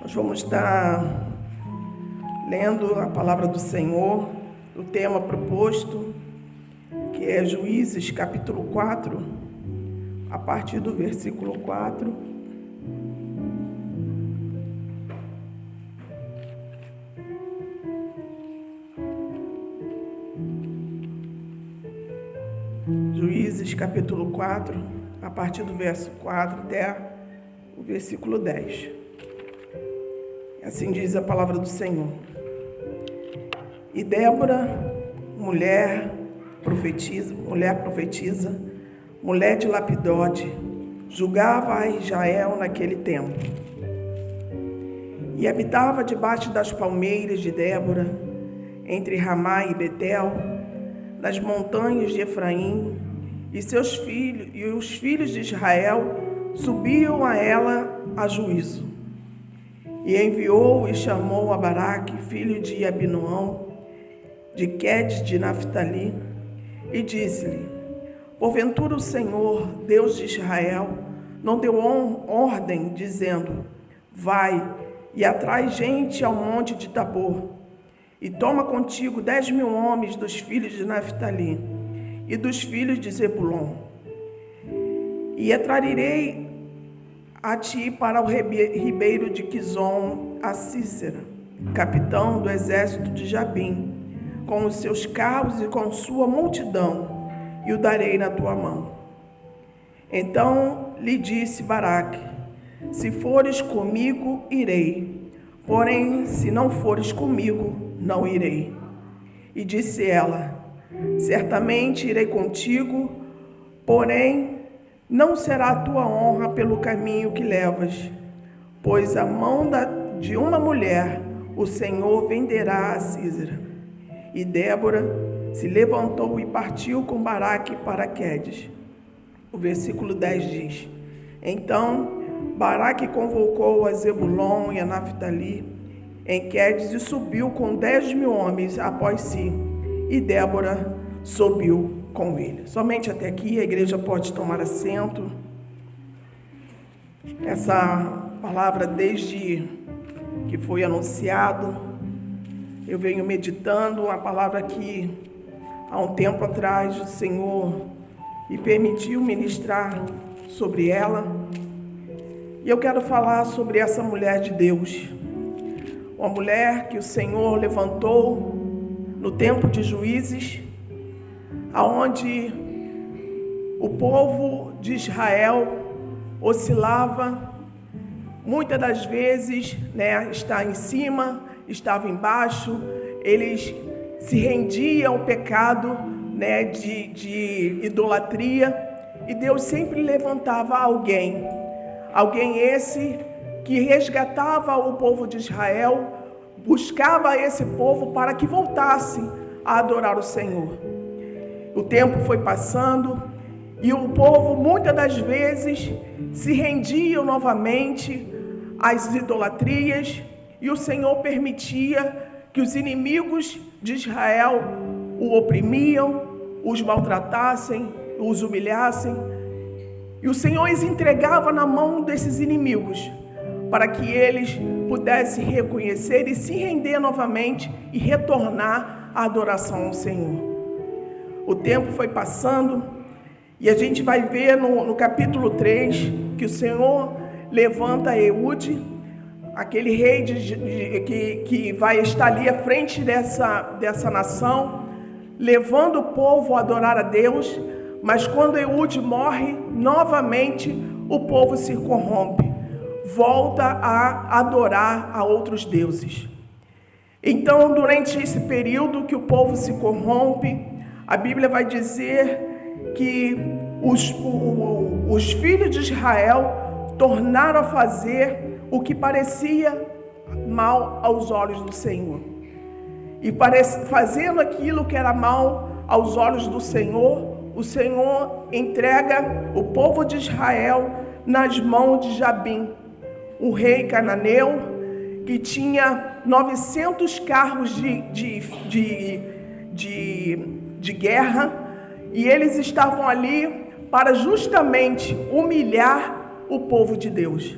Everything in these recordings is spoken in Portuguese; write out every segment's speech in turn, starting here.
Nós vamos estar lendo a palavra do Senhor, o tema proposto, que é Juízes capítulo 4, a partir do versículo 4. Juízes capítulo 4, a partir do verso 4 até o versículo 10. Assim diz a palavra do Senhor. E Débora, mulher profetiza, mulher de Lapidote, julgava a Israel naquele tempo. E habitava debaixo das palmeiras de Débora, entre Ramá e Betel, nas montanhas de Efraim, e seus filhos e os filhos de Israel subiam a ela a juízo. E enviou e chamou a Baraque, filho de Abinoão, de Quedes de Naphtali, e disse-lhe: porventura o Senhor, Deus de Israel, não deu ordem, dizendo: vai e atrai gente ao monte de Tabor, e toma contigo 10.000 homens dos filhos de Naphtali e dos filhos de Zebulon, e atrairei a ti para o ribeiro de Quizon a Cícera, capitão do exército de Jabim, com os seus carros e com sua multidão, e o darei na tua mão. Então lhe disse Baraque: se fores comigo, irei, porém, se não fores comigo, não irei. E disse ela: certamente irei contigo, porém, não será a tua honra pelo caminho que levas, pois a mão de uma mulher o Senhor venderá a Císera. E Débora se levantou e partiu com Baraque para Quedes. O versículo 10 diz: então Baraque convocou a Zebulon e a Naphtali em Quedes e subiu com 10.000 homens após si, e Débora subiu com ele. Somente até aqui. A igreja pode tomar assento. Essa palavra, desde que foi anunciado, eu venho meditando uma palavra que há um tempo atrás o Senhor me permitiu ministrar sobre ela. E eu quero falar sobre essa mulher de Deus, uma mulher que o Senhor levantou no tempo de Juízes, aonde o povo de Israel oscilava, muitas das vezes, está em cima, estava embaixo, eles se rendiam ao pecado, de idolatria, e Deus sempre levantava alguém esse que resgatava o povo de Israel, buscava esse povo para que voltasse a adorar o Senhor. O tempo foi passando e o povo muitas das vezes se rendia novamente às idolatrias, e o Senhor permitia que os inimigos de Israel o oprimiam, os maltratassem, os humilhassem, e o Senhor os entregava na mão desses inimigos para que eles pudessem reconhecer e se render novamente e retornar à adoração ao Senhor. O tempo foi passando e a gente vai ver no capítulo 3 que o Senhor levanta Eude, aquele rei que vai estar ali à frente dessa nação, levando o povo a adorar a Deus. Mas quando Eude morre, novamente o povo se corrompe, volta a adorar a outros deuses. Então, durante esse período que o povo se corrompe, a Bíblia vai dizer que os filhos de Israel tornaram a fazer o que parecia mal aos olhos do Senhor. E fazendo aquilo que era mal aos olhos do Senhor, o Senhor entrega o povo de Israel nas mãos de Jabim, um rei cananeu que tinha 900 carros de guerra, e eles estavam ali para justamente humilhar o povo de Deus.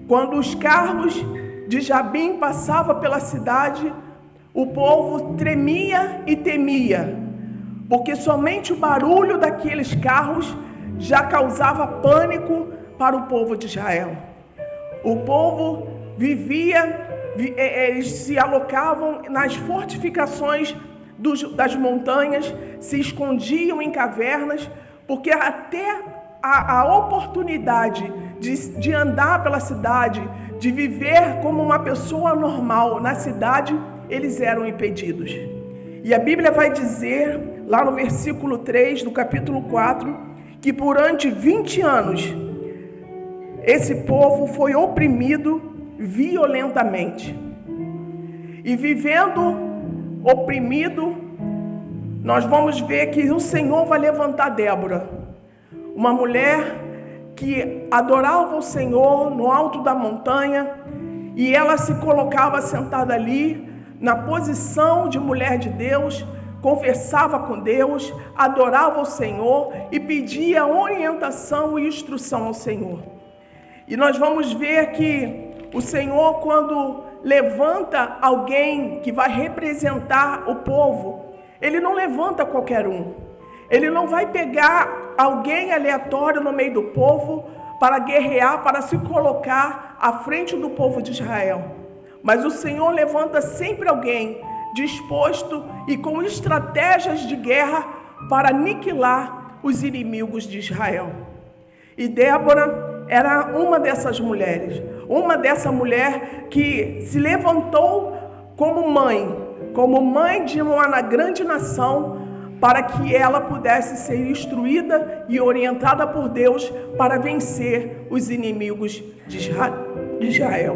Quando os carros de Jabim passava pela cidade, o povo tremia e temia, porque somente o barulho daqueles carros já causava pânico para o povo de Israel. O povo eles se alocavam nas fortificações das montanhas, se escondiam em cavernas, porque até a oportunidade de andar pela cidade, de viver como uma pessoa normal na cidade, eles eram impedidos. E a Bíblia vai dizer, lá no versículo 3 do capítulo 4, que durante 20 anos, esse povo foi oprimido violentamente. E vivendo oprimido, nós vamos ver que o Senhor vai levantar Débora, uma mulher que adorava o Senhor no alto da montanha, e ela se colocava sentada ali, na posição de mulher de Deus, conversava com Deus, adorava o Senhor e pedia orientação e instrução ao Senhor. E nós vamos ver que o Senhor, quando levanta alguém que vai representar o povo, Ele não levanta qualquer um. Ele não vai pegar alguém aleatório no meio do povo para guerrear, para se colocar à frente do povo de Israel. Mas o Senhor levanta sempre alguém disposto e com estratégias de guerra para aniquilar os inimigos de Israel. E Débora era uma dessas mulheres, uma dessa mulher que se levantou como mãe de uma grande nação, para que ela pudesse ser instruída e orientada por Deus para vencer os inimigos de Israel.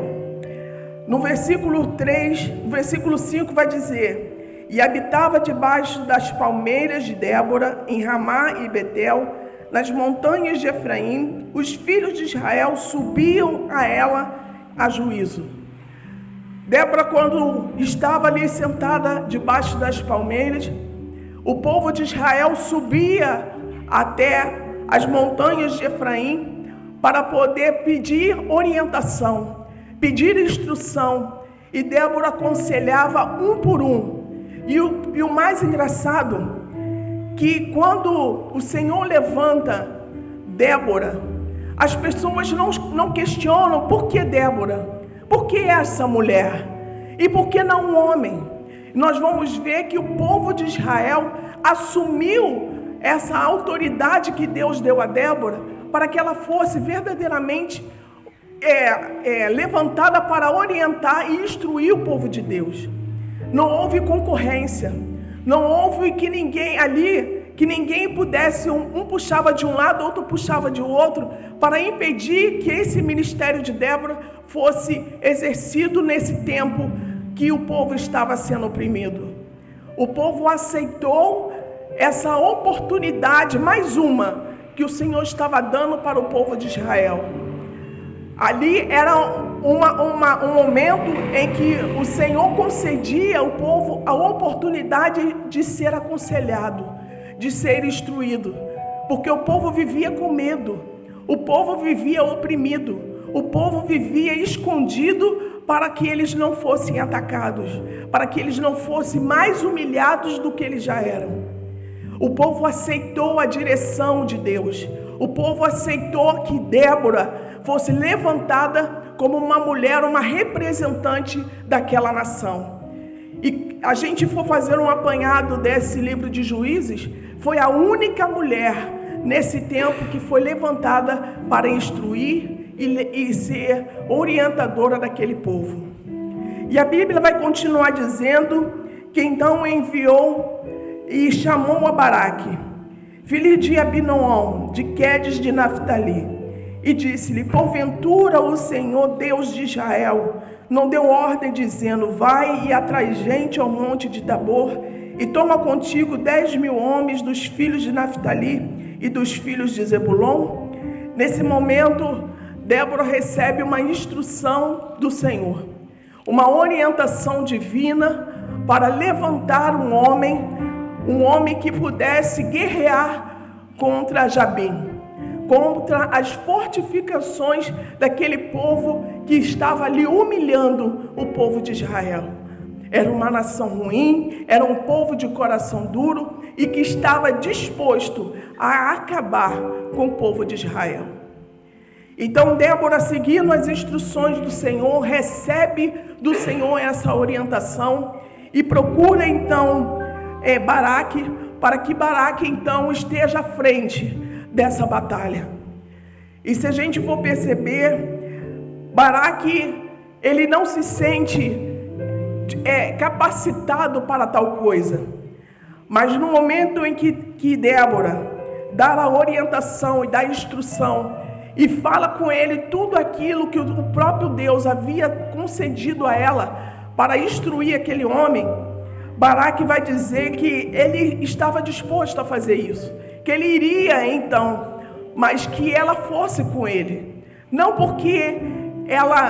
No versículo 5 vai dizer: e habitava debaixo das palmeiras de Débora, em Ramá e Betel, nas montanhas de Efraim, os filhos de Israel subiam a ela a juízo. Débora, quando estava ali sentada debaixo das palmeiras, o povo de Israel subia até as montanhas de Efraim para poder pedir orientação, pedir instrução, e Débora aconselhava um por um. E o mais engraçado, que quando o Senhor levanta Débora, as pessoas não questionam por que Débora, por que essa mulher e por que não um homem. Nós vamos ver que o povo de Israel assumiu essa autoridade que Deus deu a Débora, para que ela fosse verdadeiramente levantada para orientar e instruir o povo de Deus. Não houve concorrência, não houve que ninguém pudesse, um puxava de um lado, outro puxava de outro, para impedir que esse ministério de Débora fosse exercido nesse tempo que o povo estava sendo oprimido. O povo aceitou essa oportunidade, mais uma, que o Senhor estava dando para o povo de Israel. Ali era um momento em que o Senhor concedia ao povo a oportunidade de ser aconselhado, de ser instruído, porque o povo vivia com medo, o povo vivia oprimido, o povo vivia escondido, para que eles não fossem atacados, para que eles não fossem mais humilhados do que eles já eram. O povo aceitou a direção de Deus. O povo aceitou que Débora fosse levantada como uma mulher, uma representante daquela nação. E a gente for fazer um apanhado desse livro de Juízes, foi a única mulher nesse tempo que foi levantada para instruir e ser orientadora daquele povo. E a Bíblia vai continuar dizendo que então enviou e chamou a Baraque, filho de Abinoam, de Quedes de Naftali, e disse-lhe: porventura o Senhor Deus de Israel não deu ordem dizendo: vai e atrai gente ao monte de Tabor, e toma contigo 10.000 homens dos filhos de Naftali e dos filhos de Zebulon? Nesse momento, Débora recebe uma instrução do Senhor, uma orientação divina para levantar um homem que pudesse guerrear contra Jabim, contra as fortificações daquele povo que estava ali humilhando o povo de Israel. Era uma nação ruim, era um povo de coração duro e que estava disposto a acabar com o povo de Israel. Então Débora, seguindo as instruções do Senhor, recebe do Senhor essa orientação e procura então Baraque, para que Baraque então esteja à frente dessa batalha. E se a gente for perceber, Baraque, ele não se sente capacitado para tal coisa. Mas no momento em que Débora dá a orientação e dá a instrução e fala com ele tudo aquilo que o próprio Deus havia concedido a ela para instruir aquele homem, Baraque vai dizer que ele estava disposto a fazer isso, que ele iria então, mas que ela fosse com ele, não porque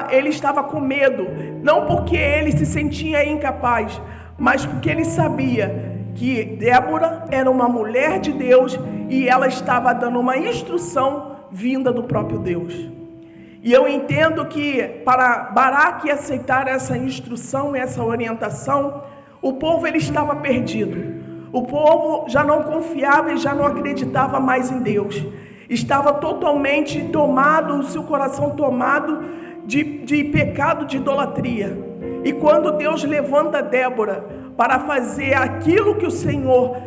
ele estava com medo, não porque ele se sentia incapaz, mas porque ele sabia que Débora era uma mulher de Deus e ela estava dando uma instrução vinda do próprio Deus. E eu entendo que para Baraque aceitar essa instrução, essa orientação, o povo ele estava perdido. O povo já não confiava e já não acreditava mais em Deus. Estava totalmente tomado, o seu coração tomado de pecado, de idolatria. E quando Deus levanta Débora para fazer aquilo que o Senhor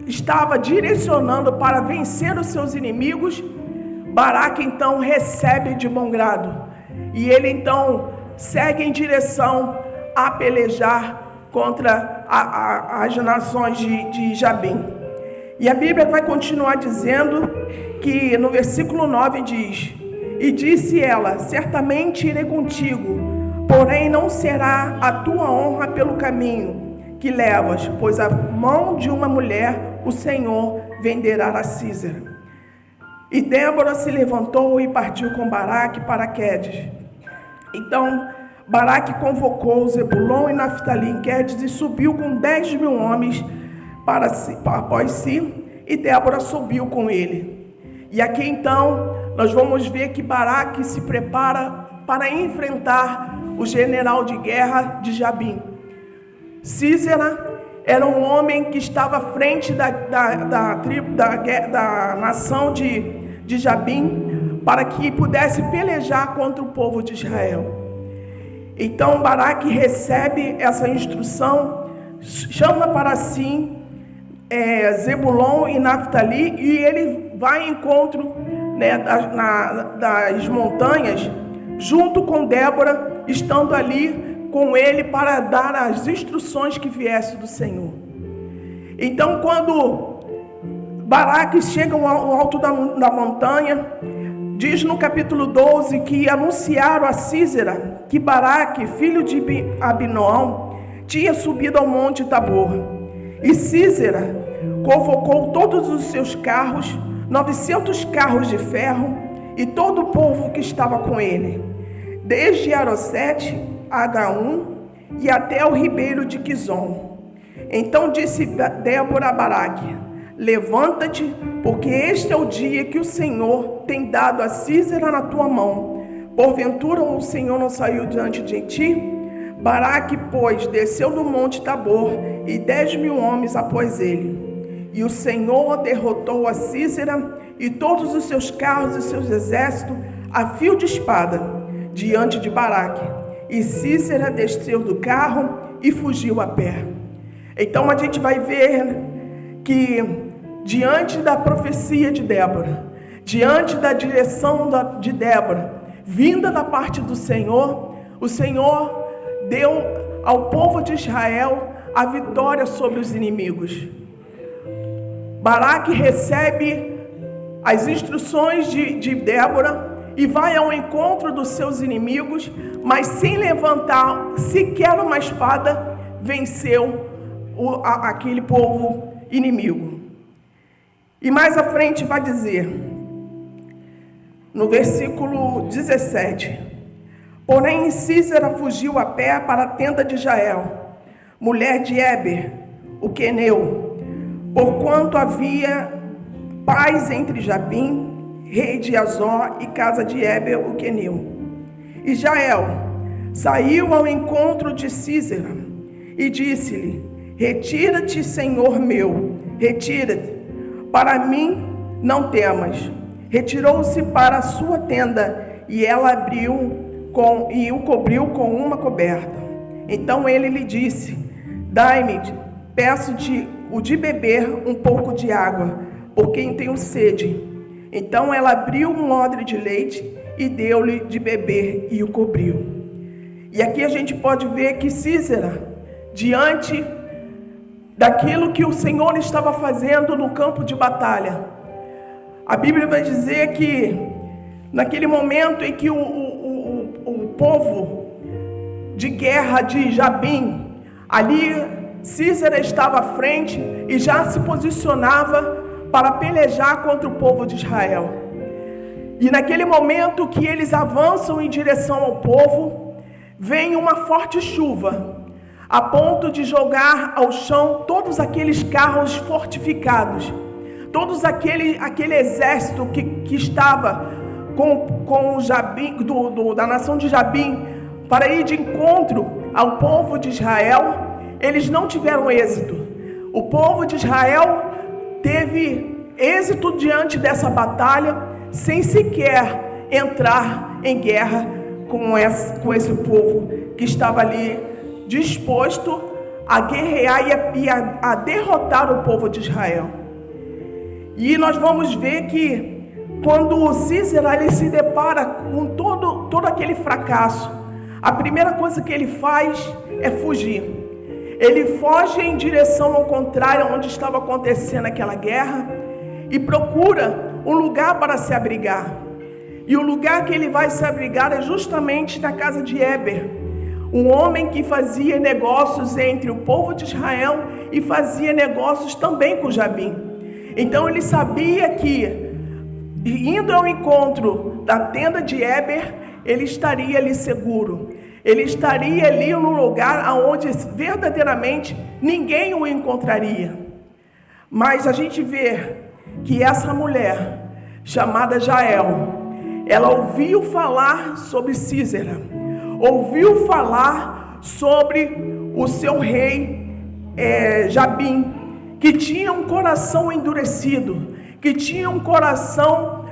estava direcionando para vencer os seus inimigos, Baraque então recebe de bom grado. E ele então segue em direção a pelejar contra as nações de Jabim. E a Bíblia vai continuar dizendo que no versículo 9 diz: E disse ela, certamente irei contigo, porém não será a tua honra pelo caminho que levas, pois a mão de uma mulher o Senhor venderá a Císera. E Débora se levantou e partiu com Baraque para Quedes. Então Baraque convocou Zebulon e Naftali em Quedes e subiu com 10.000 homens após si, e Débora subiu com ele. E aqui então nós vamos ver que Baraque se prepara para enfrentar o general de guerra de Jabim. Císera era um homem que estava à frente da nação de Jabim, para que pudesse pelejar contra o povo de Israel. Então Baraque recebe essa instrução, chama para si Zebulon e Naftali, e ele vai ao encontro das montanhas, junto com Débora, estando ali com ele para dar as instruções que viessem do Senhor. Então, quando Baraque chega ao alto da montanha, diz no capítulo 12 que anunciaram a Císera que Baraque, filho de Abinoam, tinha subido ao monte Tabor. E Císera convocou todos os seus carros, 900 carros de ferro, e todo o povo que estava com ele, desde Arosete a H1 e até o ribeiro de Quizon. Então disse Débora a Baraque: Levanta-te, porque este é o dia que o Senhor tem dado a Císera na tua mão. Porventura o Senhor não saiu diante de ti? Baraque, pois, desceu do monte Tabor, e 10.000 homens após ele. E o Senhor derrotou a Císera e todos os seus carros e seus exércitos a fio de espada diante de Baraque. E Císera desceu do carro e fugiu a pé. Então a gente vai ver que diante da profecia de Débora, diante da direção de Débora, vinda da parte do Senhor, o Senhor deu ao povo de Israel a vitória sobre os inimigos. Baraque recebe as instruções de Débora e vai ao encontro dos seus inimigos, mas sem levantar sequer uma espada, venceu aquele povo inimigo. E mais à frente vai dizer, no versículo 17: Porém Císera fugiu a pé para a tenda de Jael, mulher de Éber, o queneu, porquanto havia paz entre Jabim, rei de Azor, e casa de Éber, o queneu. E Jael saiu ao encontro de Sísera e disse-lhe: retira-te, senhor meu, retira-te, para mim não temas. Retirou-se para a sua tenda e ela e o cobriu com uma coberta. Então ele lhe disse: dai-me, peço-te o de beber um pouco de água, porque tenho sede. Então ela abriu um odre de leite e deu-lhe de beber e o cobriu. E aqui a gente pode ver que Sísera, diante daquilo que o Senhor estava fazendo no campo de batalha, a Bíblia vai dizer que naquele momento em que o povo de guerra de Jabim, ali Sísera estava à frente e já se posicionava para pelejar contra o povo de Israel. E naquele momento que eles avançam em direção ao povo, vem uma forte chuva, a ponto de jogar ao chão todos aqueles carros fortificados, todos aquele exército que estava com o Jabim, da nação de Jabim, para ir de encontro ao povo de Israel. Eles não tiveram êxito. O povo de Israel teve êxito diante dessa batalha, sem sequer entrar em guerra com esse povo que estava ali disposto a guerrear e a derrotar o povo de Israel. E nós vamos ver que quando Sísera ele se depara com todo aquele fracasso, a primeira coisa que ele faz é fugir. Ele foge em direção ao contrário, onde estava acontecendo aquela guerra, e procura um lugar para se abrigar. E o lugar que ele vai se abrigar é justamente na casa de Éber, um homem que fazia negócios entre o povo de Israel e fazia negócios também com Jabim. Então ele sabia que, indo ao encontro da tenda de Éber, ele estaria ali seguro. Ele estaria ali no lugar onde verdadeiramente ninguém o encontraria. Mas a gente vê que essa mulher, chamada Jael, ela ouviu falar sobre Sísera, ouviu falar sobre o seu rei Jabim, que tinha um coração endurecido, que tinha um coração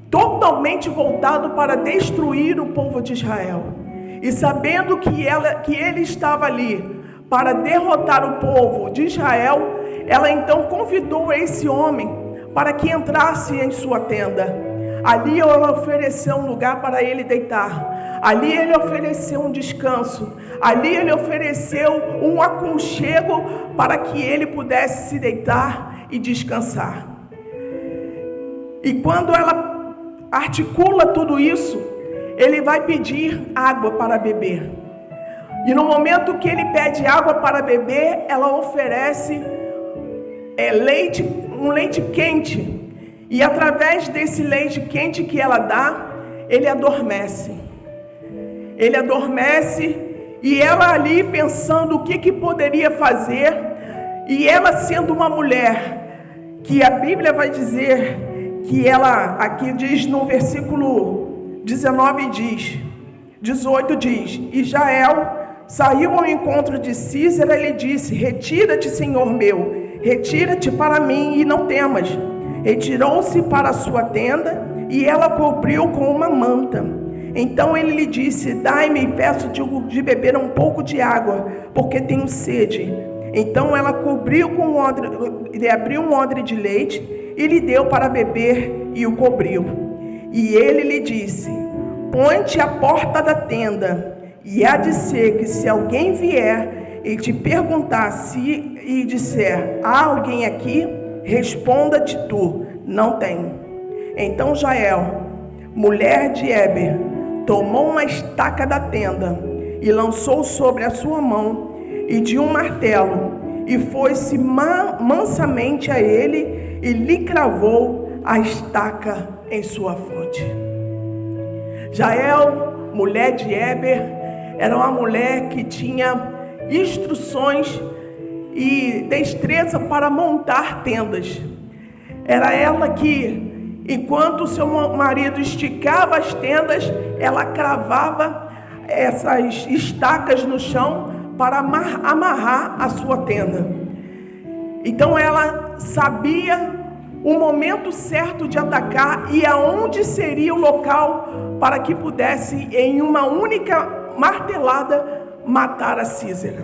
totalmente voltado para destruir o povo de Israel. E sabendo que ele estava ali para derrotar o povo de Israel, ela então convidou esse homem para que entrasse em sua tenda. Ali ela ofereceu um lugar para ele deitar. Ali ele ofereceu um descanso. Ali ele ofereceu um aconchego para que ele pudesse se deitar e descansar. E quando ela articula tudo isso, ele vai pedir água para beber. E no momento que ele pede água para beber, ela oferece um leite quente. E através desse leite quente que ela dá, ele adormece. Ele adormece e ela ali pensando o que poderia fazer. E ela sendo uma mulher, que a Bíblia vai dizer que ela, aqui diz no versículo 18 diz: e Jael saiu ao encontro de Sísera e lhe disse: retira-te, senhor meu, retira-te para mim e não temas. Retirou-se para a sua tenda e ela cobriu com uma manta. Então ele lhe disse: dai-me, peço-te de beber um pouco de água, porque tenho sede. Então ela cobriu com um odre, ele abriu um odre de leite e lhe deu para beber e o cobriu. E ele lhe disse: põe-te à porta da tenda, e há de ser que se alguém vier e te perguntar e disser: há alguém aqui? Responda-te tu: não tem. Então Jael, mulher de Éber, tomou uma estaca da tenda e lançou sobre a sua mão e de um martelo, e foi-se mansamente a ele e lhe cravou a estaca em sua fronte. Jael, mulher de Éber, era uma mulher que tinha instruções e destreza para montar tendas. Era ela que Enquanto seu marido esticava as tendas, ela cravava essas estacas no chão para amarrar a sua tenda. Então ela sabia o momento certo de atacar e aonde seria o local para que pudesse, em uma única martelada, matar a Císera.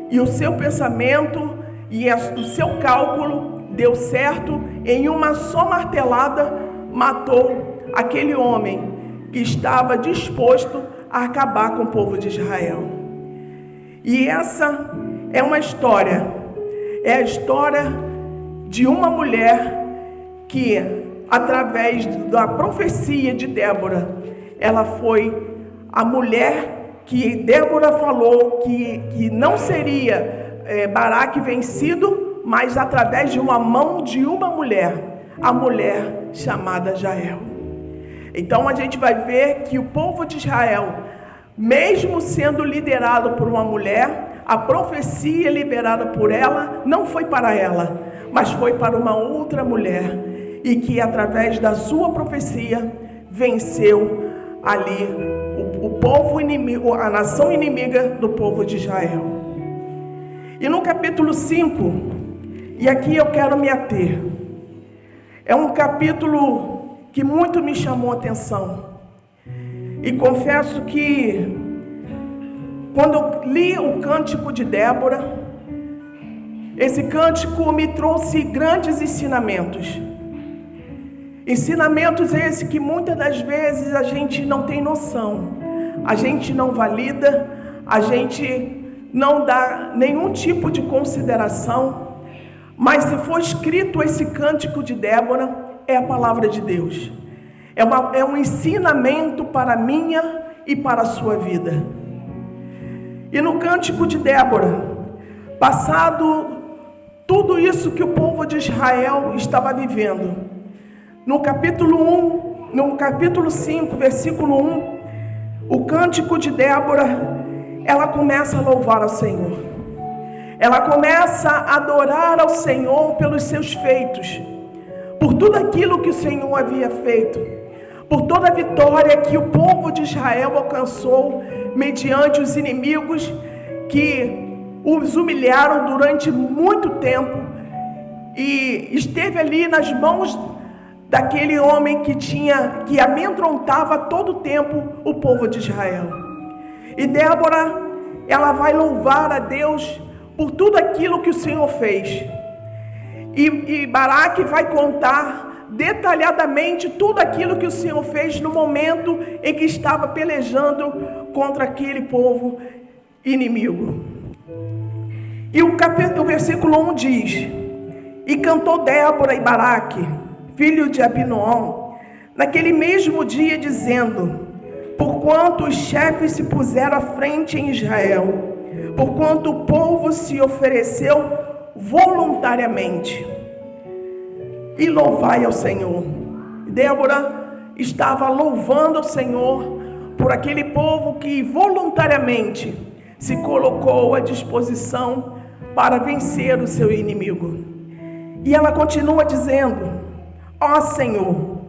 E o seu pensamento e o seu cálculo deu certo. Em uma só martelada matou aquele homem que estava disposto a acabar com o povo de Israel. E essa é uma história, é a história de uma mulher que, através da profecia de Débora, ela foi a mulher que Débora falou que não seria Baraque vencido, mas através de uma mão de uma mulher, a mulher chamada Jael. Então a gente vai ver que o povo de Israel, mesmo sendo liderado por uma mulher, a profecia liberada por ela não foi para ela, mas foi para uma outra mulher, e que através da sua profecia venceu ali o povo inimigo, a nação inimiga do povo de Israel. E no capítulo 5, e aqui eu quero me ater, é um capítulo que muito me chamou a atenção. E confesso que quando eu li o cântico de Débora, esse cântico me trouxe grandes ensinamentos. Ensinamentos esses que muitas das vezes a gente não tem noção, a gente não valida, a gente não dá nenhum tipo de consideração, mas se for escrito esse cântico de Débora, é a palavra de Deus. É um ensinamento para a minha e para a sua vida. E no cântico de Débora, passado tudo isso que o povo de Israel estava vivendo, no capítulo 5, versículo 1, o cântico de Débora, ela começa a louvar ao Senhor. Ela começa a adorar ao Senhor pelos seus feitos, por tudo aquilo que o Senhor havia feito, por toda a vitória que o povo de Israel alcançou mediante os inimigos que os humilharam durante muito tempo, e esteve ali nas mãos daquele homem que amedrontava todo o tempo o povo de Israel. E Débora, ela vai louvar a Deus por tudo aquilo que o Senhor fez. E Baraque vai contar detalhadamente tudo aquilo que o Senhor fez no momento em que estava pelejando contra aquele povo inimigo. E o versículo 1 diz: E cantou Débora e Baraque, filho de Abinoam, naquele mesmo dia, dizendo: Porquanto os chefes se puseram à frente em Israel, porquanto o povo se ofereceu voluntariamente. E louvai ao Senhor. Débora estava louvando ao Senhor por aquele povo que voluntariamente se colocou à disposição para vencer o seu inimigo. E ela continua dizendo: Ó Senhor,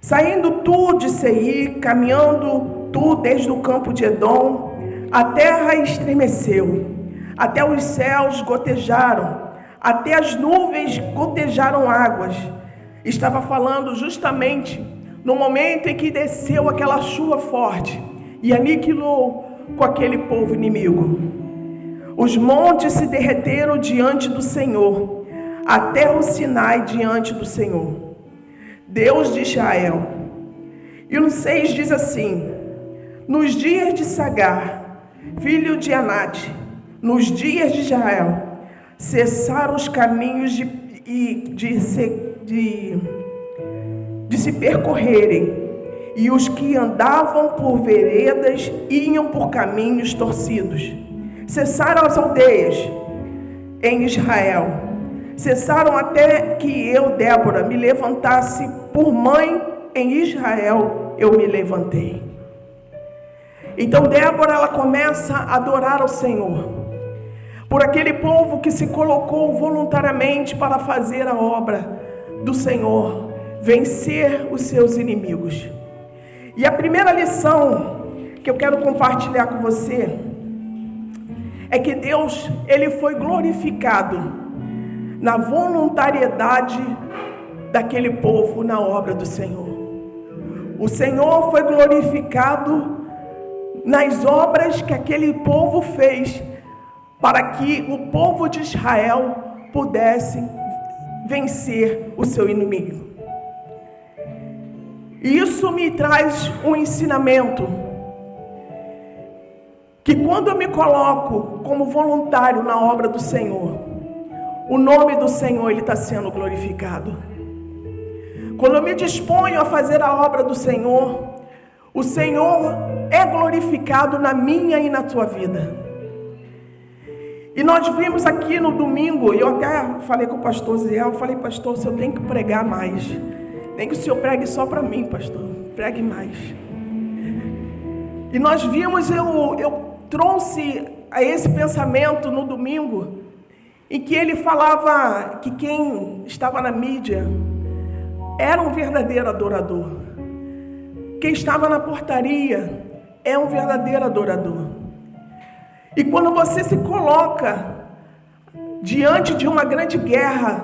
saindo tu de Seir, caminhando tu desde o campo de Edom, a terra estremeceu, até os céus gotejaram, até as nuvens gotejaram águas. Estava falando justamente no momento em que desceu aquela chuva forte e aniquilou com aquele povo inimigo. Os montes se derreteram diante do Senhor, até o Sinai diante do Senhor, Deus de Israel. E no 6 diz assim: Nos dias de Sagar, filho de Anate, nos dias de Israel, cessaram os caminhos de se percorrerem, e os que andavam por veredas iam por caminhos torcidos. Cessaram as aldeias em Israel, cessaram até que eu, Débora, me levantasse por mãe em Israel, eu me levantei. Então Débora, ela começa a adorar ao Senhor por aquele povo que se colocou voluntariamente para fazer a obra do Senhor, vencer os seus inimigos. E a primeira lição que eu quero compartilhar com você é que Deus, Ele foi glorificado na voluntariedade daquele povo na obra do Senhor. O Senhor foi glorificado nas obras que aquele povo fez para que o povo de Israel pudesse vencer o seu inimigo. E isso me traz um ensinamento, que quando eu me coloco como voluntário na obra do Senhor, o nome do Senhor está sendo glorificado. Quando eu me disponho a fazer a obra do Senhor, o Senhor é glorificado na minha e na tua vida. E nós vimos aqui no domingo, eu até falei com o pastor Zé, eu falei, pastor, o senhor tem que pregar mais. Nem que o senhor pregue só para mim, pastor, pregue mais. E nós vimos, eu trouxe a esse pensamento no domingo, em que ele falava que quem estava na mídia era um verdadeiro adorador. Quem estava na portaria é um verdadeiro adorador. E quando você se coloca diante de uma grande guerra,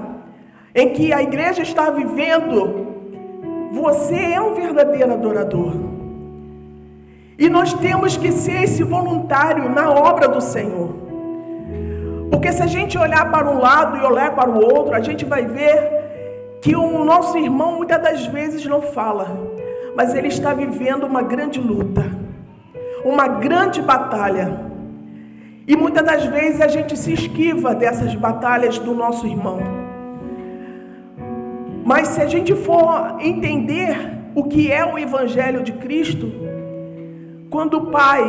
em que a igreja está vivendo, você é um verdadeiro adorador. E nós temos que ser esse voluntário na obra do Senhor. Porque se a gente olhar para um lado e olhar para o outro, a gente vai ver que o nosso irmão muitas das vezes não fala, mas ele está vivendo uma grande luta, uma grande batalha. E muitas das vezes a gente se esquiva dessas batalhas do nosso irmão. Mas se a gente for entender o que é o Evangelho de Cristo, quando o Pai,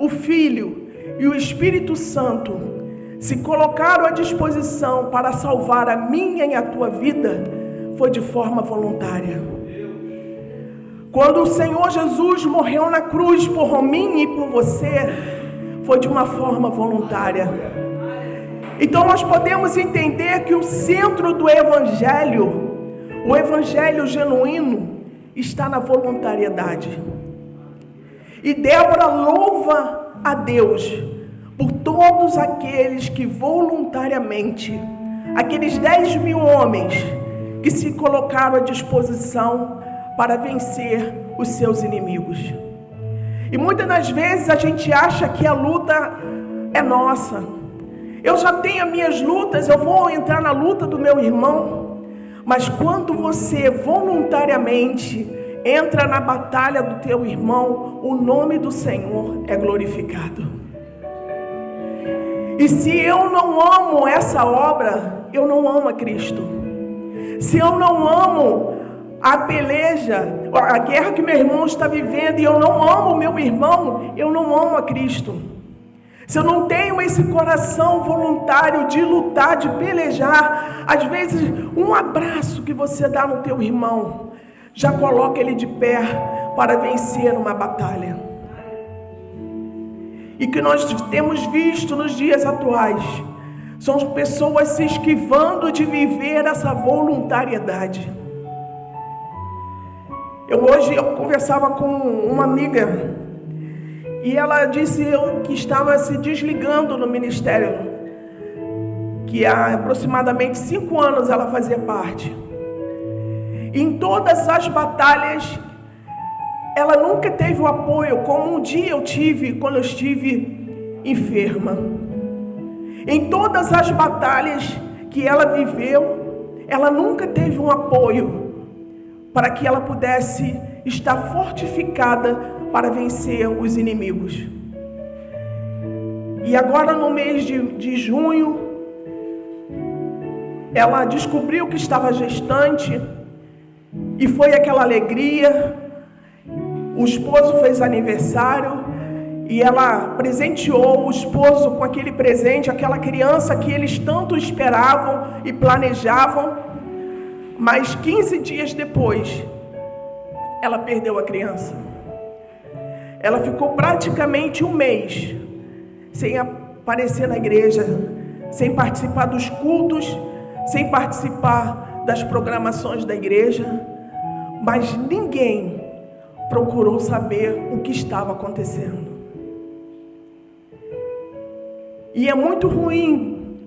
o Filho e o Espírito Santo se colocaram à disposição para salvar a minha e a tua vida, foi de forma voluntária. Quando o Senhor Jesus morreu na cruz por mim e por você, foi de uma forma voluntária. Então nós podemos entender que o centro do Evangelho, o Evangelho genuíno, está na voluntariedade. E Débora louva a Deus por todos aqueles que voluntariamente, aqueles 10.000 homens que se colocaram à disposição para vencer os seus inimigos. E muitas das vezes a gente acha que a luta é nossa. Eu já tenho as minhas lutas, eu vou entrar na luta do meu irmão. Mas quando você voluntariamente entra na batalha do teu irmão, o nome do Senhor é glorificado. E se eu não amo essa obra, eu não amo a Cristo. Se eu não amo a peleja, a guerra que meu irmão está vivendo, e eu não amo o meu irmão, eu não amo a Cristo. Se eu não tenho esse coração voluntário de lutar, de pelejar, às vezes um abraço que você dá no teu irmão, já coloca ele de pé para vencer uma batalha. E que nós temos visto nos dias atuais, são pessoas se esquivando de viver essa voluntariedade. Hoje eu conversava com uma amiga e ela disse que estava se desligando no ministério, que há aproximadamente 5 anos ela fazia parte. E em todas as batalhas, ela nunca teve o apoio, como um dia eu tive quando eu estive enferma. Em todas as batalhas que ela viveu, ela nunca teve um apoio para que ela pudesse estar fortificada para vencer os inimigos. E agora no mês de junho, ela descobriu que estava gestante e foi aquela alegria. O esposo fez aniversário e ela presenteou o esposo com aquele presente, aquela criança que eles tanto esperavam e planejavam. Mas 15 dias depois, ela perdeu a criança. Ela ficou praticamente um mês sem aparecer na igreja, sem participar dos cultos, sem participar das programações da igreja, mas ninguém procurou saber o que estava acontecendo. E é muito ruim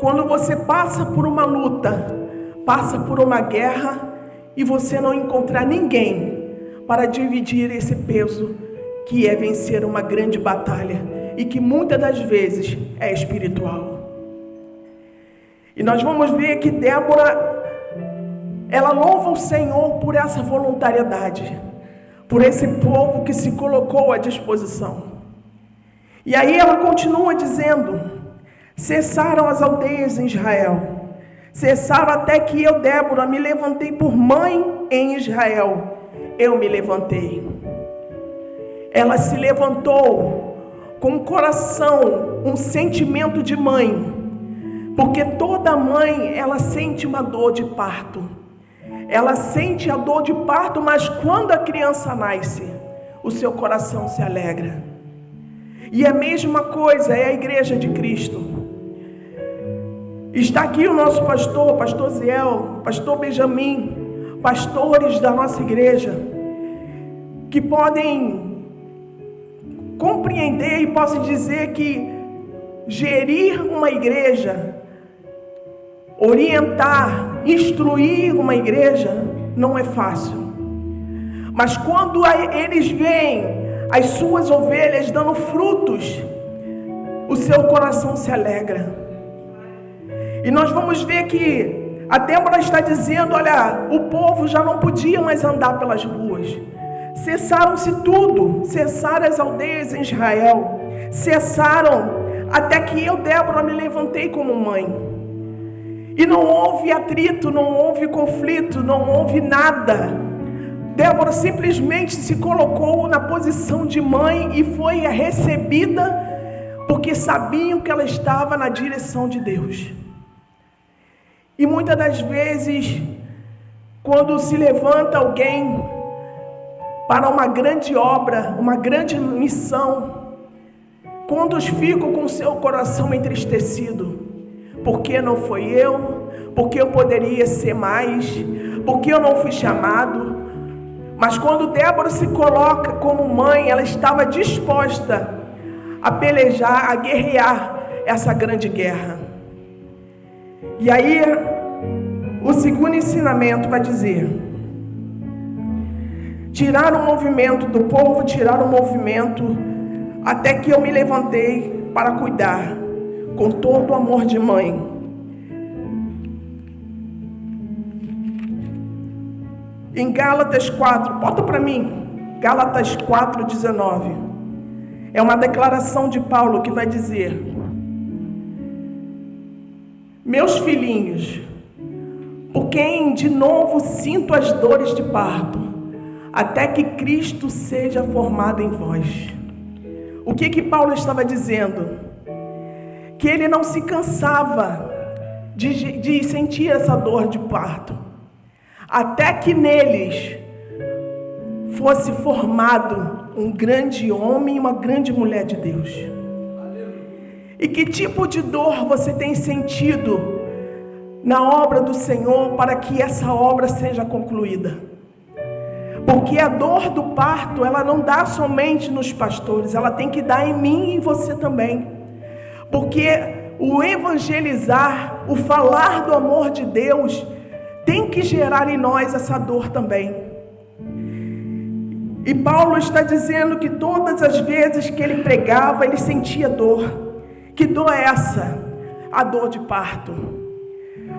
quando você passa por uma luta, passa por uma guerra e você não encontrar ninguém para dividir esse peso que é vencer uma grande batalha e que muitas das vezes é espiritual. E nós vamos ver que Débora, ela louva o Senhor por essa voluntariedade, por esse povo que se colocou à disposição. E aí ela continua dizendo: cessaram as aldeias em Israel, cessaram até que eu, Débora, me levantei por mãe em Israel. Eu me levantei. Ela se levantou com um coração, um sentimento de mãe, porque toda mãe, ela sente uma dor de parto. Ela sente a dor de parto, mas quando a criança nasce, o seu coração se alegra. E a mesma coisa é a igreja de Cristo. Está aqui o nosso pastor, pastor Ziel, pastor Benjamin, pastores da nossa igreja, que podem compreender e posso dizer que gerir uma igreja, orientar, instruir uma igreja não é fácil. Mas quando eles veem as suas ovelhas dando frutos, o seu coração se alegra. E nós vamos ver que a Débora está dizendo: olha, o povo já não podia mais andar pelas ruas. Cessaram-se tudo, cessaram as aldeias em Israel, cessaram até que eu, Débora, me levantei como mãe. E não houve atrito, não houve conflito, não houve nada. Débora simplesmente se colocou na posição de mãe e foi recebida, porque sabiam que ela estava na direção de Deus. E muitas das vezes, quando se levanta alguém para uma grande obra, uma grande missão, quantos ficam com seu coração entristecido? Porque não foi eu, porque eu poderia ser mais, porque eu não fui chamado. Mas quando Débora se coloca como mãe, ela estava disposta a pelejar, a guerrear essa grande guerra. E aí, o segundo ensinamento vai dizer: tirar o movimento do povo, tirar o movimento, até que eu me levantei para cuidar, com todo o amor de mãe. Em Gálatas 4, bota para mim, Gálatas 4:19. É uma declaração de Paulo que vai dizer: meus filhinhos, por quem de novo sinto as dores de parto, até que Cristo seja formado em vós. O que Paulo estava dizendo? Que ele não se cansava de sentir essa dor de parto, até que neles fosse formado um grande homem e uma grande mulher de Deus. E que tipo de dor você tem sentido na obra do Senhor para que essa obra seja concluída? Porque a dor do parto, ela não dá somente nos pastores, ela tem que dar em mim e em você também. Porque o evangelizar, o falar do amor de Deus, tem que gerar em nós essa dor também. E Paulo está dizendo que todas as vezes que ele pregava, ele sentia dor. Que dor é essa? A dor de parto.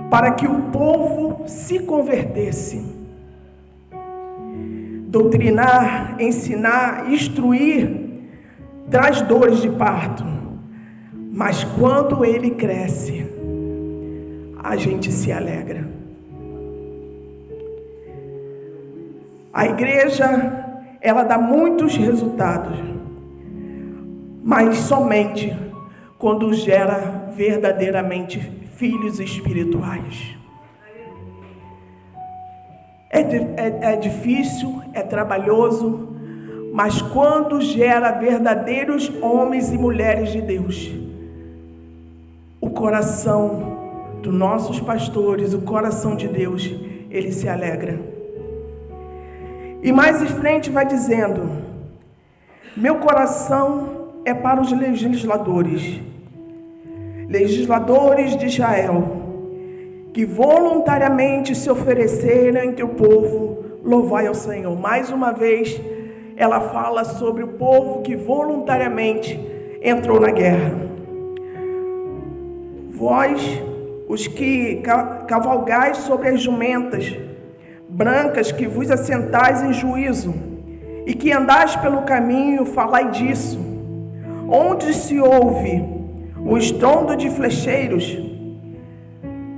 Para que o povo se convertesse. Doutrinar, ensinar, instruir, traz dores de parto. Mas quando ele cresce, a gente se alegra. A igreja, ela dá muitos resultados, mas somente quando gera verdadeiramente filhos espirituais. É difícil, é trabalhoso, mas quando gera verdadeiros homens e mulheres de Deus, o coração dos nossos pastores, o coração de Deus, ele se alegra. E mais em frente vai dizendo: meu coração é para os legisladores de Israel, que voluntariamente se ofereceram entre o povo, louvai ao Senhor. Mais uma vez, ela fala sobre o povo que voluntariamente entrou na guerra. Vós, os que cavalgais sobre as jumentas brancas, que vos assentais em juízo, e que andais pelo caminho, falai disso. Onde se ouve o estrondo de flecheiros,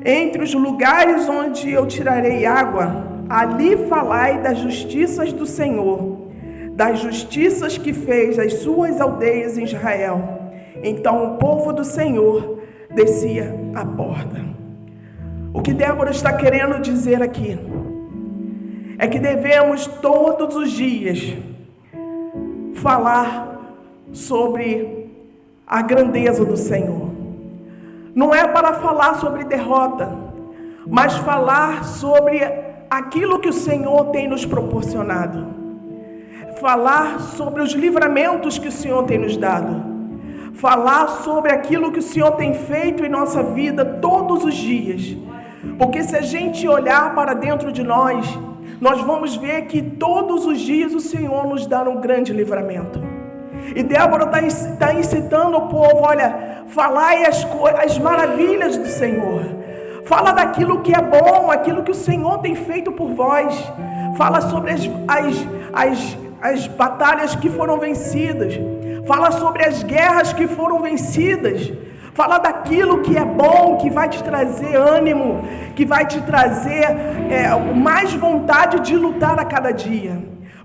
entre os lugares onde eu tirarei água, ali falai das justiças do Senhor, das justiças que fez as suas aldeias em Israel. Então o povo do Senhor descia a porta. O que Débora está querendo dizer aqui é que devemos todos os dias falar sobre a grandeza do Senhor. Não é para falar sobre derrota, mas falar sobre aquilo que o Senhor tem nos proporcionado. Falar sobre os livramentos que o Senhor tem nos dado. Falar sobre aquilo que o Senhor tem feito em nossa vida todos os dias. Porque se a gente olhar para dentro de nós vamos ver que todos os dias o Senhor nos dá um grande livramento. E Débora está incitando o povo: olha, falai as maravilhas do Senhor. Fala daquilo que é bom, aquilo que o Senhor tem feito por vós. Fala sobre as batalhas que foram vencidas. Fala sobre as guerras que foram vencidas. Fala daquilo que é bom, que vai te trazer ânimo, que vai te trazer mais vontade de lutar a cada dia.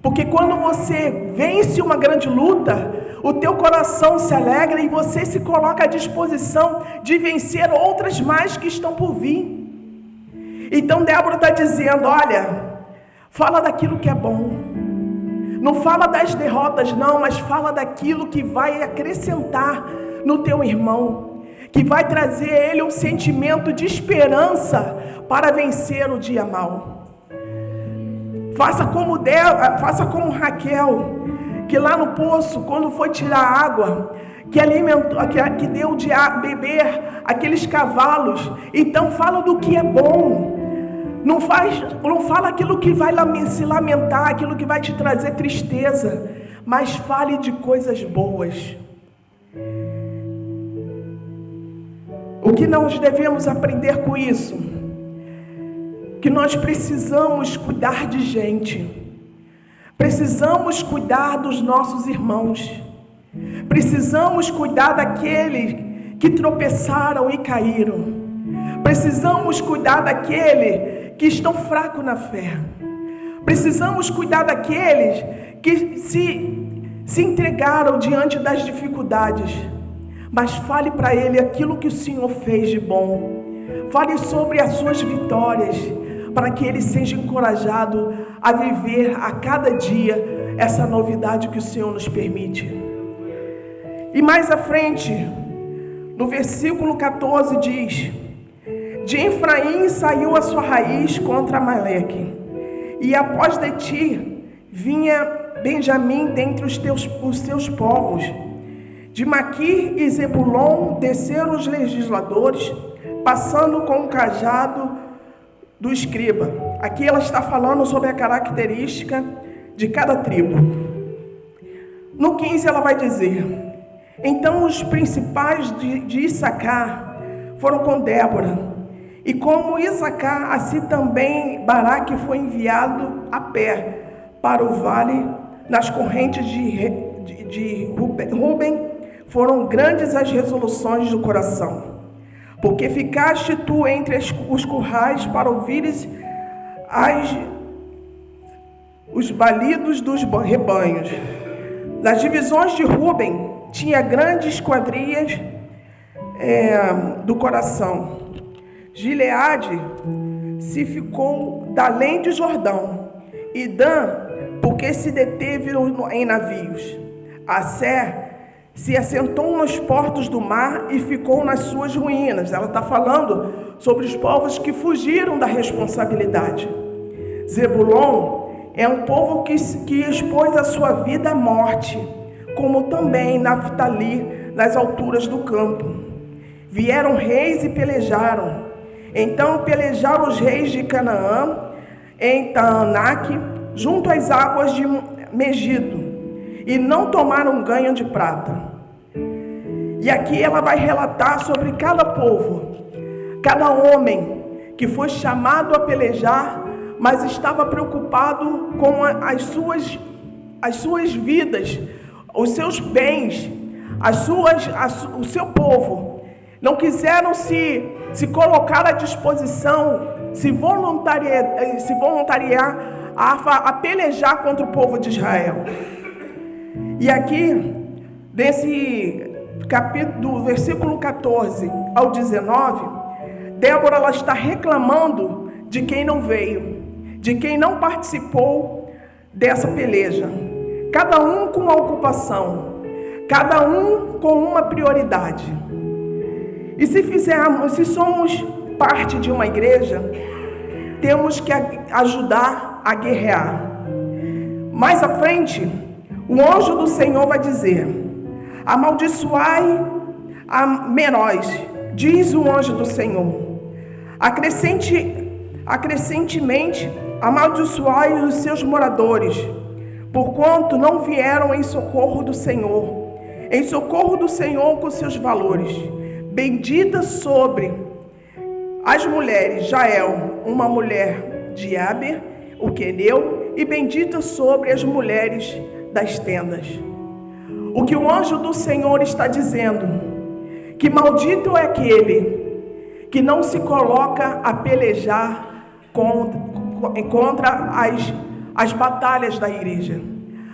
Porque quando você vence uma grande luta, o teu coração se alegra e você se coloca à disposição de vencer outras mais que estão por vir. Então Débora está dizendo: olha, fala daquilo que é bom. Não fala das derrotas não, mas fala daquilo que vai acrescentar no teu irmão, que vai trazer a ele um sentimento de esperança para vencer o dia mau. Faça como Raquel, que lá no poço, quando foi tirar água, que deu de beber aqueles cavalos. Então fala do que é bom. Não fala aquilo que vai se lamentar, aquilo que vai te trazer tristeza, mas fale de coisas boas. O que nós devemos aprender com isso? Que nós precisamos cuidar de gente. Precisamos cuidar dos nossos irmãos. Precisamos cuidar daqueles que tropeçaram e caíram. Precisamos cuidar daqueles que estão fracos na fé. Precisamos cuidar daqueles que se entregaram diante das dificuldades. Mas fale para ele aquilo que o Senhor fez de bom. Fale sobre as suas vitórias, para que ele seja encorajado a viver a cada dia essa novidade que o Senhor nos permite. E mais à frente, no versículo 14 diz: de Efraim saiu a sua raiz contra Amaleque, e após de ti vinha Benjamim dentre os seus povos. De Maquir e Zebulon desceram os legisladores, passando com o cajado do escriba. Aqui ela está falando sobre a característica de cada tribo. No 15 ela vai dizer: então os principais de Issacar foram com Débora, e como Issacar, assim também Baraque foi enviado a pé para o vale nas correntes de Ruben. Foram grandes as resoluções do coração, porque ficaste tu entre os currais para ouvires os balidos dos rebanhos. Nas divisões de Ruben tinha grandes quadrilhas do coração. Gileade se ficou da além de Jordão, e Dan, porque se deteve em navios. Asser se assentou nos portos do mar e ficou nas suas ruínas. Ela está falando sobre os povos que fugiram da responsabilidade. Zebulon é um povo que expôs a sua vida à morte, como também Naftali, nas alturas do campo. Vieram reis e pelejaram. Então pelejaram os reis de Canaã, em Taanaque, junto às águas de Megido, e não tomaram ganho de prata. E aqui ela vai relatar sobre cada povo, cada homem que foi chamado a pelejar, mas estava preocupado com as suas vidas, os seus bens, o seu povo. Não quiseram se colocar à disposição, se voluntariar a pelejar contra o povo de Israel. E aqui, desse capítulo, do versículo 14 ao 19, Débora ela está reclamando de quem não veio, de quem não participou dessa peleja. Cada um com uma ocupação, cada um com uma prioridade. E se somos parte de uma igreja, temos que ajudar a guerrear. Mais à frente, o anjo do Senhor vai dizer: amaldiçoai a Meróis, diz o anjo do Senhor. Acrescentemente, amaldiçoai os seus moradores, porquanto não vieram em socorro do Senhor com seus valores. Bendita sobre as mulheres Jael, uma mulher de Aber, o queneu, e bendita sobre as mulheres das tendas. O que o anjo do Senhor está dizendo? Que maldito é aquele que não se coloca a pelejar contra as batalhas da igreja,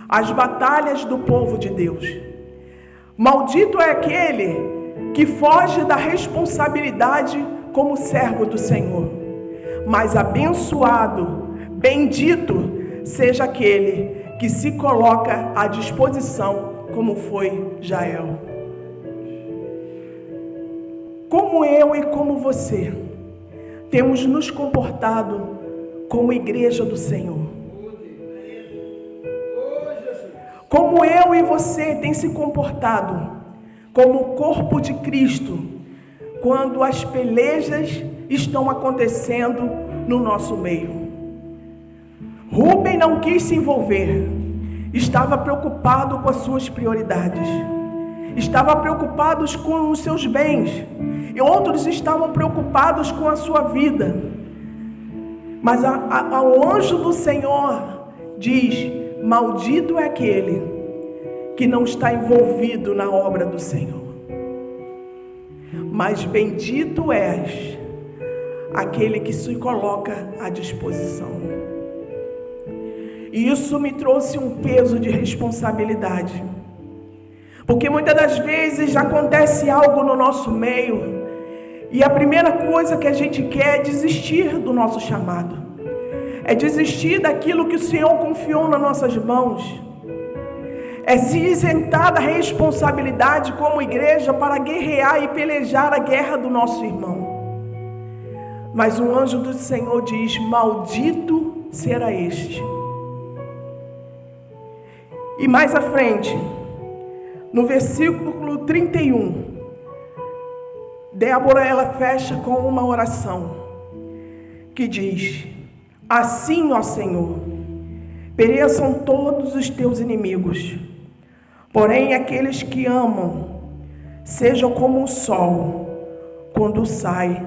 as batalhas do povo de Deus. Maldito é aquele que foge da responsabilidade como servo do Senhor. Mas abençoado, bendito seja aquele que se coloca à disposição, como foi Jael. Como eu e como você temos nos comportado como igreja do Senhor? Como eu e você tem se comportado como corpo de Cristo quando as pelejas estão acontecendo no nosso meio? Rubem não quis se envolver, estava preocupado com as suas prioridades, estava preocupado com os seus bens, e outros estavam preocupados com a sua vida. Mas o anjo do Senhor diz: maldito é aquele que não está envolvido na obra do Senhor, mas bendito és aquele que se coloca à disposição. E isso me trouxe um peso de responsabilidade, porque muitas das vezes acontece algo no nosso meio, e a primeira coisa que a gente quer é desistir do nosso chamado, é desistir daquilo que o Senhor confiou nas nossas mãos, é se isentar da responsabilidade como igreja para guerrear e pelejar a guerra do nosso irmão. Mas o anjo do Senhor diz: maldito será este. E mais à frente, no versículo 31, Débora ela fecha com uma oração que diz: assim, ó Senhor, pereçam todos os teus inimigos, porém aqueles que amam sejam como o sol quando sai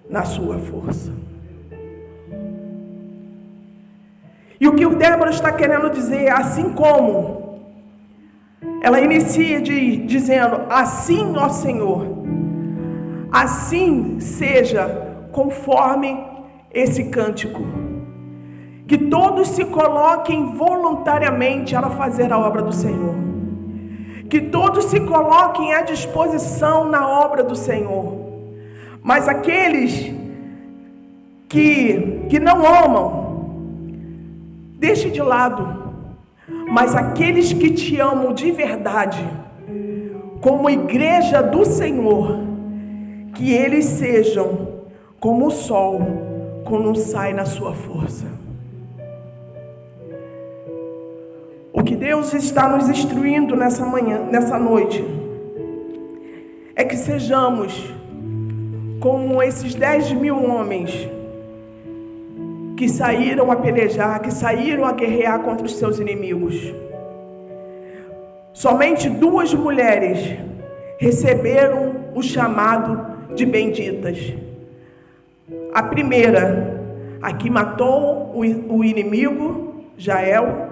na sua força. E o que o Débora está querendo dizer, assim como ela inicia dizendo: assim, ó Senhor, assim seja conforme esse cântico, que todos se coloquem voluntariamente a fazer a obra do Senhor, que todos se coloquem à disposição na obra do Senhor. Mas aqueles que não amam, deixe de lado. Mas aqueles que te amam de verdade, como igreja do Senhor, que eles sejam como o sol quando sai na sua força. O que Deus está nos instruindo nessa manhã, nessa noite, é que sejamos como esses 10.000 homens que saíram a pelejar, que saíram a guerrear contra os seus inimigos. Somente 2 mulheres receberam o chamado de benditas. A primeira, a que matou o inimigo, Jael,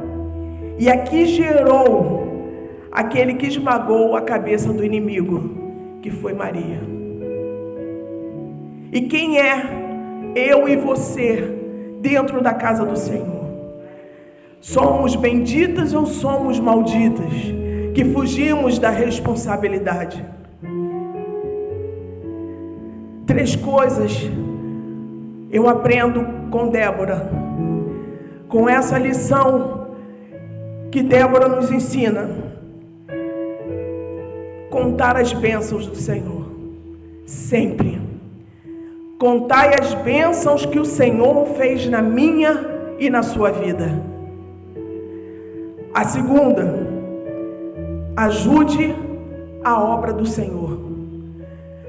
e a que gerou aquele que esmagou a cabeça do inimigo, que foi Maria. E quem é eu e você dentro da casa do Senhor? Somos benditas ou somos malditas, que fugimos da responsabilidade? 3 coisas eu aprendo com Débora, com essa lição que Débora nos ensina: contar as bênçãos do Senhor, sempre. Contai as bênçãos que o Senhor fez na minha e na sua vida. A segunda, ajude a obra do Senhor.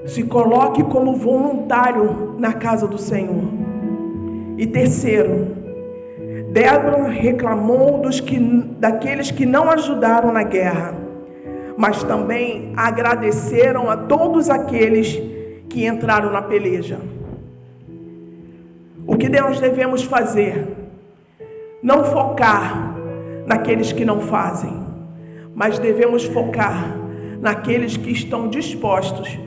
Se coloque como voluntário na casa do Senhor. E terceiro, Débora reclamou daqueles que não ajudaram na guerra, mas também agradeceram a todos aqueles que entraram na peleja. O que nós devemos fazer? Não focar naqueles que não fazem, mas devemos focar naqueles que estão dispostos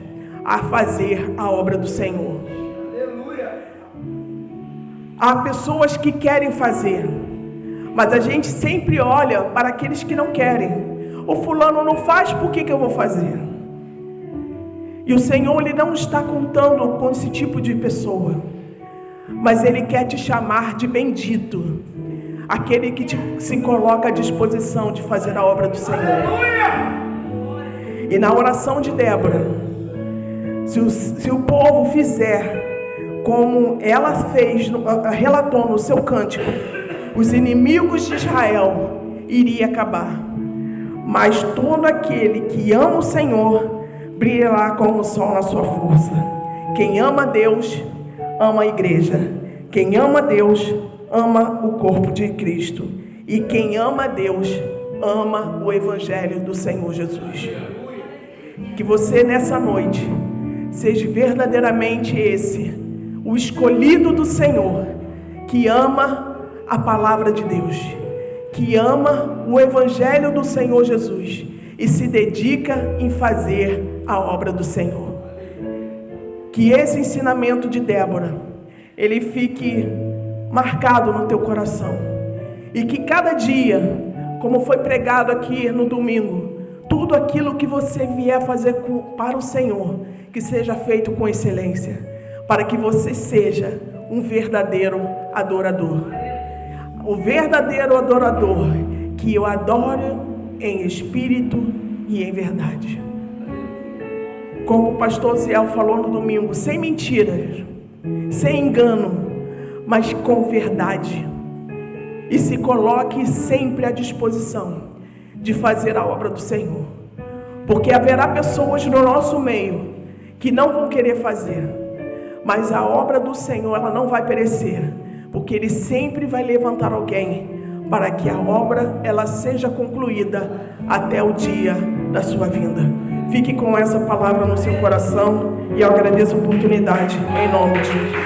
a fazer a obra do Senhor. Aleluia. Há pessoas que querem fazer, mas a gente sempre olha para aqueles que não querem. O fulano não faz, por que eu vou fazer? E o Senhor, Ele não está contando com esse tipo de pessoa, mas Ele quer te chamar de bendito, aquele que se coloca à disposição de fazer a obra do Senhor. E na oração de Débora, se o povo fizer como ela fez, relatou no seu cântico, os inimigos de Israel iriam acabar. Mas todo aquele que ama o Senhor brilhará como o sol na sua força. Quem ama a Deus, ama a igreja. Quem ama a Deus, ama o corpo de Cristo. E quem ama a Deus, ama o Evangelho do Senhor Jesus. Que você nessa noite seja verdadeiramente esse, o escolhido do Senhor, que ama a palavra de Deus, que ama o Evangelho do Senhor Jesus e se dedica em fazer a obra do Senhor. Que esse ensinamento de Débora, ele fique marcado no teu coração, e que cada dia, como foi pregado aqui no domingo, tudo aquilo que você vier fazer para o Senhor, que seja feito com excelência, para que você seja um verdadeiro adorador. O verdadeiro adorador, que eu adoro em espírito e em verdade. Como o pastor Ziel falou no domingo, sem mentiras, sem engano, mas com verdade. E se coloque sempre à disposição de fazer a obra do Senhor. Porque haverá pessoas no nosso meio que não vão querer fazer, mas a obra do Senhor, ela não vai perecer, porque Ele sempre vai levantar alguém para que a obra ela seja concluída até o dia da sua vinda. Fique com essa palavra no seu coração e eu agradeço a oportunidade em nome de Jesus.